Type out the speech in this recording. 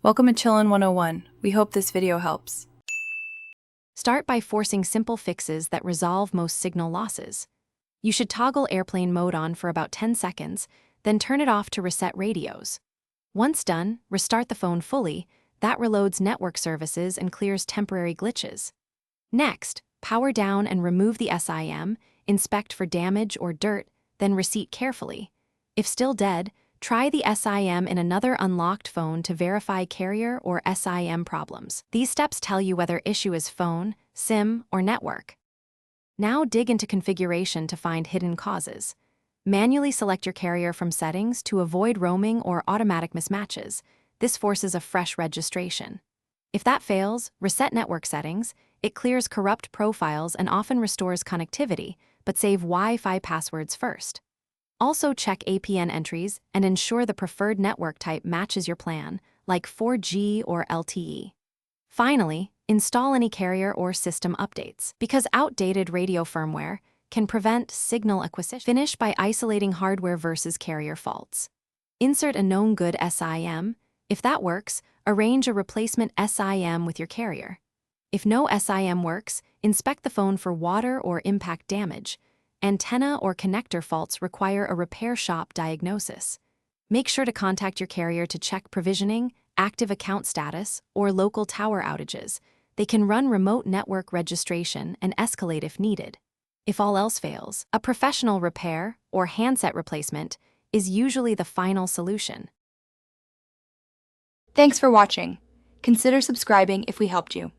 Welcome to Chillin' 101. We hope this video helps. Start by forcing simple fixes that resolve most signal losses. You should toggle airplane mode on for about 10 seconds, then turn it off to reset radios. Once done, restart the phone fully. That reloads network services and clears temporary glitches. Next, power down and remove the SIM, inspect for damage or dirt, then reseat carefully. If still dead, try the SIM in another unlocked phone to verify carrier or SIM problems. These steps tell you whether issue is phone, SIM, or network. Now dig into configuration to find hidden causes. Manually select your carrier from settings to avoid roaming or automatic mismatches. This forces a fresh registration. If that fails, reset network settings. It clears corrupt profiles and often restores connectivity, but save Wi-Fi passwords first. Also check APN entries and ensure the preferred network type matches your plan, like 4G or LTE. Finally, install any carrier or system updates, because outdated radio firmware can prevent signal acquisition. Finish by isolating hardware versus carrier faults. Insert a known good SIM. If that works, arrange a replacement SIM with your carrier. If no SIM works, inspect the phone for water or impact damage. Antenna or connector faults require a repair shop diagnosis. Make sure to contact your carrier to check provisioning, active account status, or local tower outages. They can run remote network registration and escalate if needed. If all else fails, a professional repair or handset replacement is usually the final solution. Thanks for watching. Consider subscribing if we helped you.